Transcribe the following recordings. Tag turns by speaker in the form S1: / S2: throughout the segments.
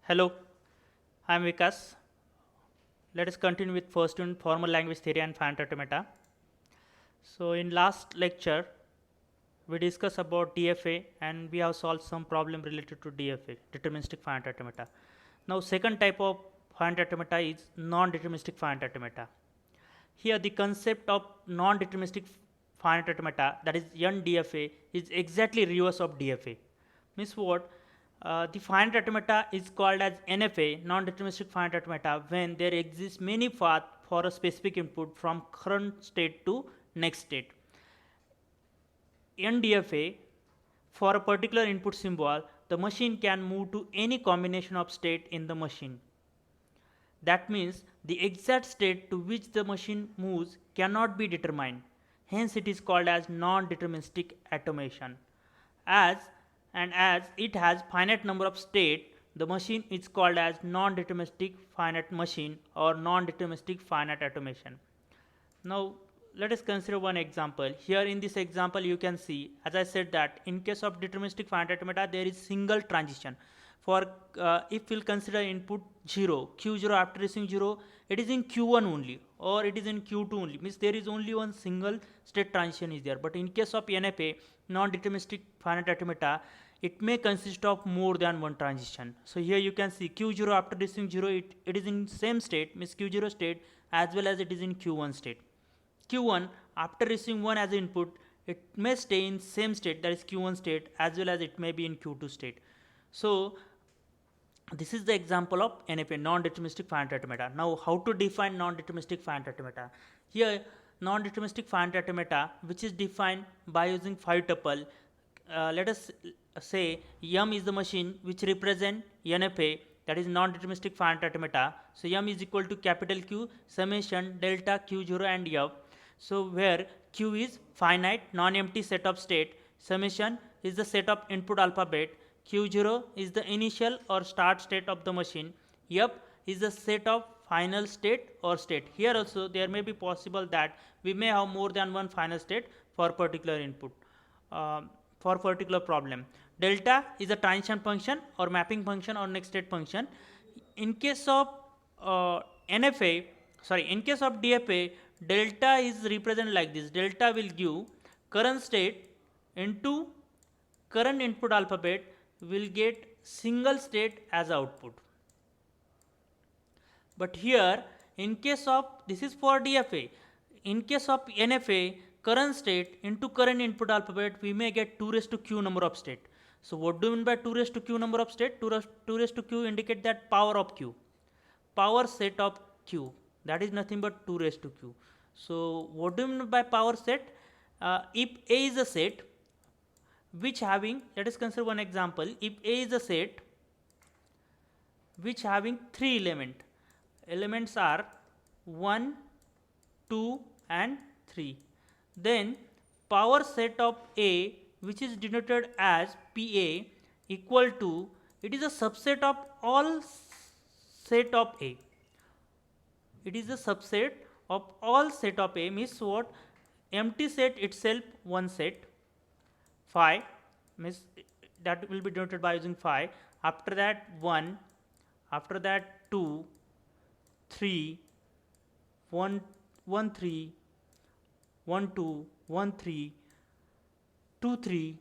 S1: Hello, I am Vikas. Let us continue with first unit formal language theory and finite automata. So in last lecture we discussed about DFA and we have solved some problem related to DFA, deterministic finite automata. Now second type of finite automata is non-deterministic finite automata. Here the concept of non-deterministic finite automata, that is NDFA, is exactly reverse of DFA. Means what? The finite automata is called as NFA, non-deterministic finite automata, when there exists many paths for a specific input from current state to next state. NDFA, for a particular input symbol, the machine can move to any combination of state in the machine. That means the exact state to which the machine moves cannot be determined. Hence it is called as non-deterministic automation. As it has finite number of state, the machine is called as non-deterministic finite machine or non-deterministic finite automation. Now let us consider one example. Here in this example you can see, as I said, that in case of deterministic finite automata there is single transition. For if we'll consider input 0, q0, after receiving 0, it is in q1 only or it is in q2 only, means there is only one single state transition is there. But in case of NFA, non-deterministic finite automata, it may consist of more than one transition. So here you can see q0 after receiving 0, it is in same state, means q0 state, as well as it is in q1 state. q1 after receiving 1 as input, it may stay in same state, that is q1 state, as well as it may be in q2 state. So this is the example of NFA, non-deterministic finite automata. Now how to define non-deterministic finite automata? Here non-deterministic finite automata, which is defined by using 5 tuple. Let us say M is the machine which represent NFA, that is non-deterministic finite automata. So M is equal to capital Q summation delta Q0 and F. So where Q is finite non-empty set of state, summation is the set of input alphabet, q0 is the initial or start state of the machine, f is the set of final state or state. Here also there may be possible that we may have more than one final state for particular input, for particular problem. Delta is a transition function or mapping function or next state function. In case of in case of DFA, delta is represented like this. Delta will give current state into current input alphabet will get single state as output. But here in case of, this is for DFA, in case of NFA, current state into current input alphabet we may get 2 raised to q number of state. So what do you mean by 2 raised to q number of state? 2 raised to q indicate that power of q, power set of q, that is nothing but 2 raised to q. So what do you mean by power set? If A is a set which having, let us consider one example, if A is a set which having 3 elements are 1, 2 and 3, then power set of A, which is denoted as PA, equal to, it is a subset of all set of A, it is a subset of all set of A, means what? Empty set itself one set, phi, means that will be denoted by using phi, after that 1, after that 2, 3, 1, 1 3, 1 2, 1 3, 2 3,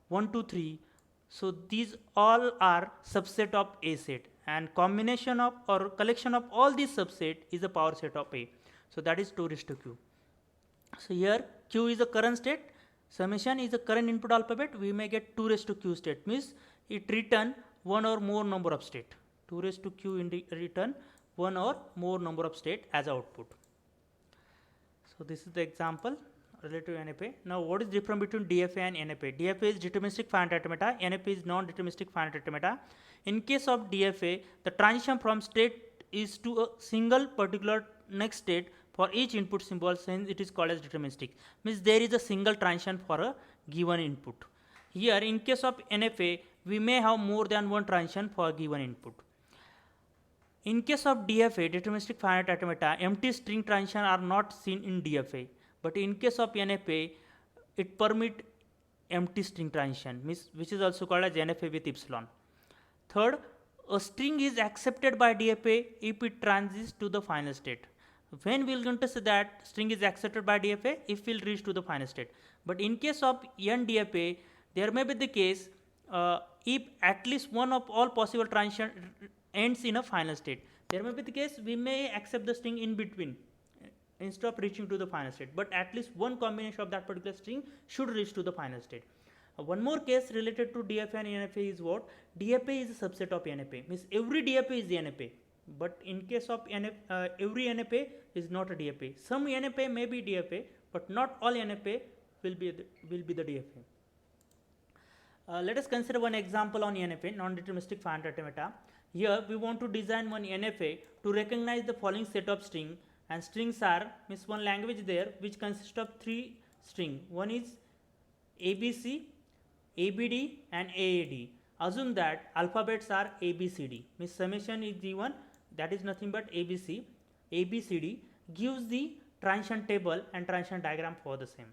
S1: 1 2 3. So these all are subset of A set, and combination of or collection of all these subset is the power set of A. So that is 2 raised to q. So here q is the current state, summation is the current input alphabet, we may get 2 raised to q state, means it return one or more number of state. 2 raised to q return one or more number of state as output. So this is the example related to NFA. Now what is difference between DFA and NFA? DFA is deterministic finite automata, NFA is non-deterministic finite automata. In case of DFA, the transition from state is to a single particular next state for each input symbol, hence it is called as deterministic, means there is a single transition for a given input. Here in case of NFA, we may have more than one transition for a given input. In case of DFA, deterministic finite automata, empty string transition are not seen in DFA, but in case of NFA, it permit empty string transition, which is also called as NFA with epsilon. Third, a string is accepted by DFA if it transits to the final state. When we are going to say that string is accepted by DFA if we'll reach to the final state. But in case of NDFA, there may be the case if at least one of all possible transition ends in a final state. There may be the case we may accept the string in between instead of reaching to the final state, but at least one combination of that particular string should reach to the final state. One more case related to DFA and NFA is what? DFA is a subset of NFA, means every DFA is the NFA, but in case of every NFA is not a DFA. Some NFA may be DFA, but not all NFA will be the DFA. Let us consider one example on NFA, non-deterministic finite automata. Here we want to design one NFA to recognize the following set of string, and strings are means one language there which consists of three string. One is ABC, ABD and AAD. Assume that alphabets are ABCD, means summation is given, that is nothing but ABC. ABCD gives the transition table and transition diagram for the same.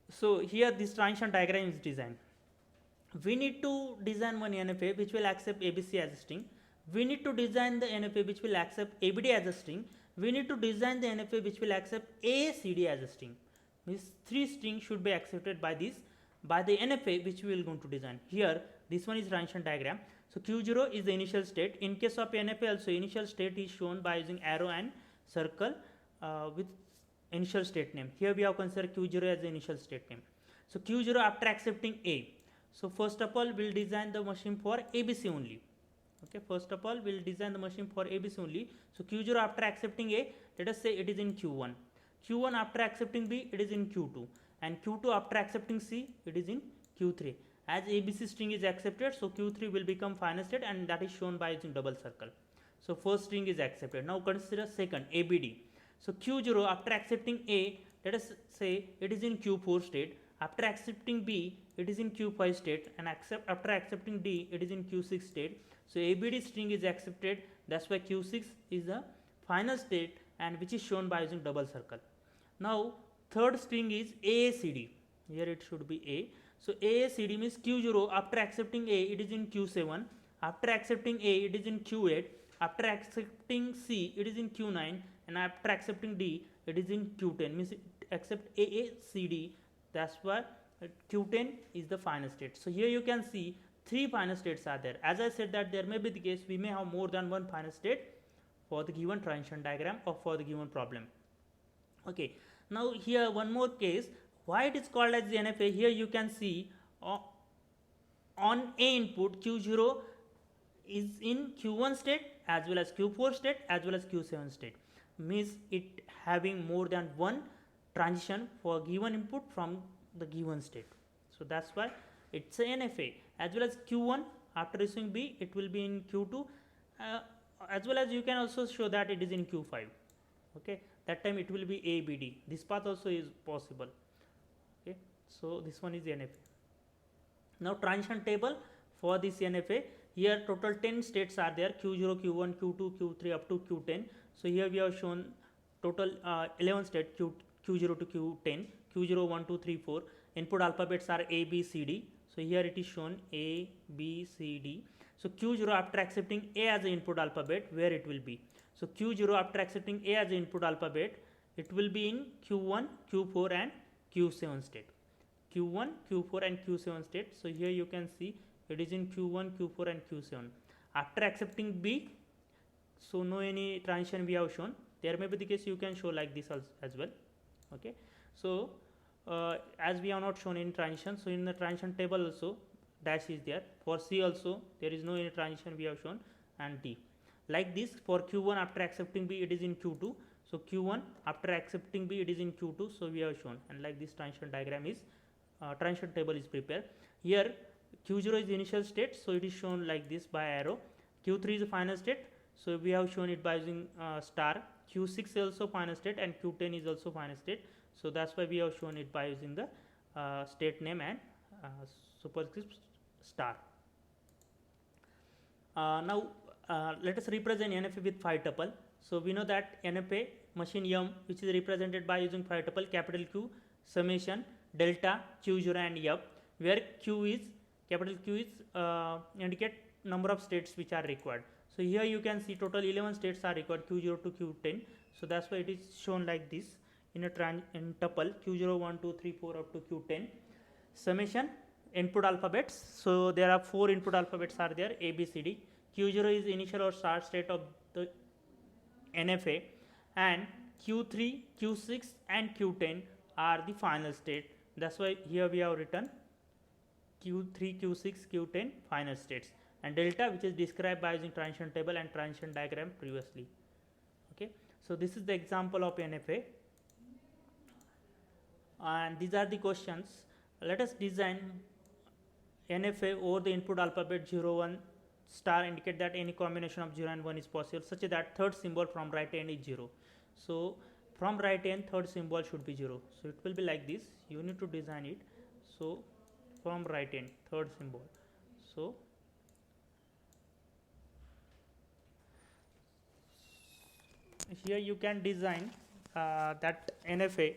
S1: So here this transition diagram is designed. We need to design one NFA which will accept ABC as a string. We need to design the NFA which will accept ABD as a string. We need to design the NFA which will accept ACD as a string. Means three strings should be accepted by the NFA which we will going to design. Here this one is transition diagram. So Q0 is the initial state. In case of NFA also initial state is shown by using arrow and circle with initial state name. Here we have considered Q0 as the initial state name. So Q0 after accepting A. So first of all we'll design the machine for ABC only. Okay, first of all we'll design the machine for ABC only. So Q0 after accepting A, let us say it is in Q1. Q1 after accepting B, it is in Q2, and Q2 after accepting C, it is in Q3. As ABC string is accepted, so Q3 will become final state, and that is shown by using double circle. So first string is accepted. Now consider second, ABD. So Q0 after accepting A, let us say it is in Q4 state. After accepting B, it is in Q5 state, and after accepting D, it is in Q6 state. So ABD string is accepted, that's why Q6 is the final state, and which is shown by using double circle. Now third string is AACD. Here it should be A. So AACD means Q0 after accepting A, it is in Q7. After accepting A, it is in Q8. After accepting C, it is in Q9, and after accepting D, it is in Q10. Means it accept AACD. That's why Q10 is the final state. So here you can see three final states are there. As I said that there may be the case we may have more than one final state for the given transition diagram or for the given problem. Okay, now here one more case. Why it is called as the NFA? Here you can see on A input Q0 is in Q1 state as well as Q4 state as well as Q7 state. Means it having more than one transition for given input from the given state. So that's why it's a NFA. As well as Q1 after receiving B, it will be in Q2, as well as you can also show that it is in Q5. Okay, that time it will be ABD. This path also is possible. Okay, so this one is NFA. Now transition table for this NFA. Here total 10 states are there, Q0, Q1, Q2, Q3 up to Q10. So here we have shown total 11 states, Q0 to Q10, Q0, 1, 2, 3, 4. Input alphabets are A, B, C, D. So here it is shown A, B, C, D. So Q0 after accepting A as the input alphabet, where it will be? So Q0 after accepting A as the input alphabet, it will be in Q1, Q4 and Q7 state. Q1, Q4 and Q7 state. So here you can see it is in Q1, Q4 and Q7. After accepting B, so no any transition we have shown. There may be the case you can show like this as well. Okay, so as we have not shown any transition, so in the transition table also dash is there. For C also there is no any transition we have shown, and D. Like this for Q1 after accepting B, it is in Q2. So Q1 after accepting B, it is in Q2. So we have shown, and like this transition diagram is transition table is prepared. Here Q0 is the initial state, so it is shown like this by arrow. Q3 is the final state, so we have shown it by using star. Q6 is also final state, and Q10 is also final state. So that's why we have shown it by using the state name and superscript star. Now let us represent NFA with 5 tuple. So we know that NFA machine M, which is represented by using 5 tuple, capital Q, summation, delta, Q0 and F, where Q is capital Q is indicate number of states which are required. So here you can see total 11 states are required, Q0 to Q10. So that's why it is shown like this in a in tuple Q0 1 2 3 4 up to Q10. Summation input alphabets. So there are 4 input alphabets are there, A B C D. Q0 is initial or start state of the NFA, and Q3, Q6 and Q10 are the final state. That's why here we have written Q3, Q6, Q10 final states, and delta, which is described by using transition table and transition diagram previously. Okay, so this is the example of NFA, and these are the questions. Let us design NFA over the input alphabet 0, 1 star indicate that any combination of 0 and 1 is possible, such that third symbol from right hand is 0. So from right hand third symbol should be 0. So it will be like this. You need to design it. So from right hand third symbol. So here you can design that NFA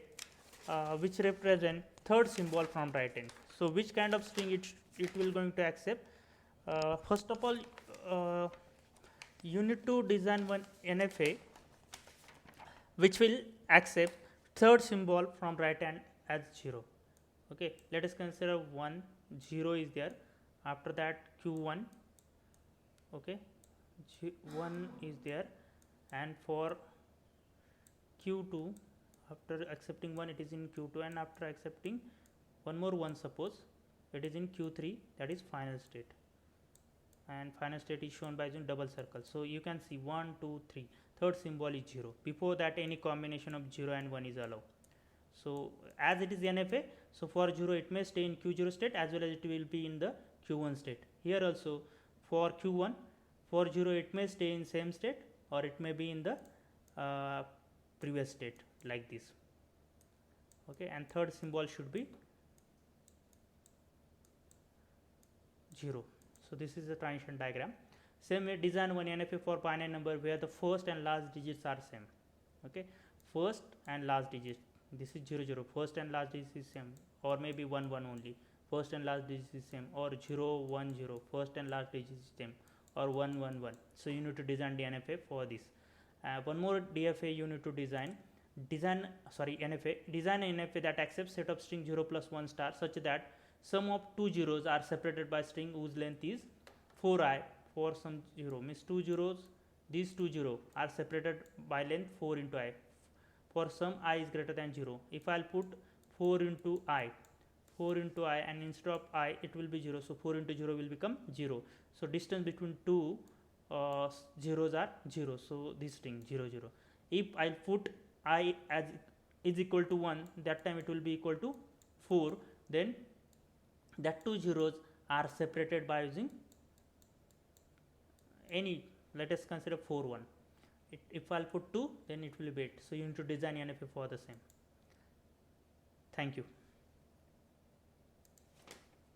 S1: which represent third symbol from right hand. So which kind of string it will going to accept? First of all, you need to design one NFA which will accept third symbol from right hand as 0. Okay, let us consider 1, 0 is there. After that Q1, okay, 1 is there, and for Q2, after accepting 1 it is in Q2, and after accepting one more 1, suppose it is in Q3, that is final state, and final state is shown by using double circle. So you can see 1, 2, 3, third symbol is 0. Before that any combination of 0 and 1 is allowed. So as it is NFA, so for 0 it may stay in Q0 state as well as it will be in the Q1 state. Here also for Q1, for 0 it may stay in same state or it may be in the previous state like this. Okay, and third symbol should be 0. So this is the transition diagram. Same way design one NFA for finite number where the first and last digits are same. Okay, first and last digit, this is 0 0, first and last digit is same, or maybe 1 1 only, first and last digit is same, or 0 1 0, first and last digit is same, or 1 1 1. So you need to design the NFA for this. One more DFA you need to design NFA. Design an NFA that accepts set of string 0 plus 1 star such that sum of two zeros are separated by string whose length is 4i. For some 0 means 2 zeros, these 2 0 are separated by length 4 into I. For some I is greater than 0, if I will put 4 into I, and instead of I it will be 0, so 4 into 0 will become 0. So distance between two zeros are 0, so this string 0 0. If I put I as is equal to 1, that time it will be equal to 4, then that two zeros are separated by using any, let us consider 4 1. If I will put 2, then it will be 8. So you need to design NFA for the same. Thank you.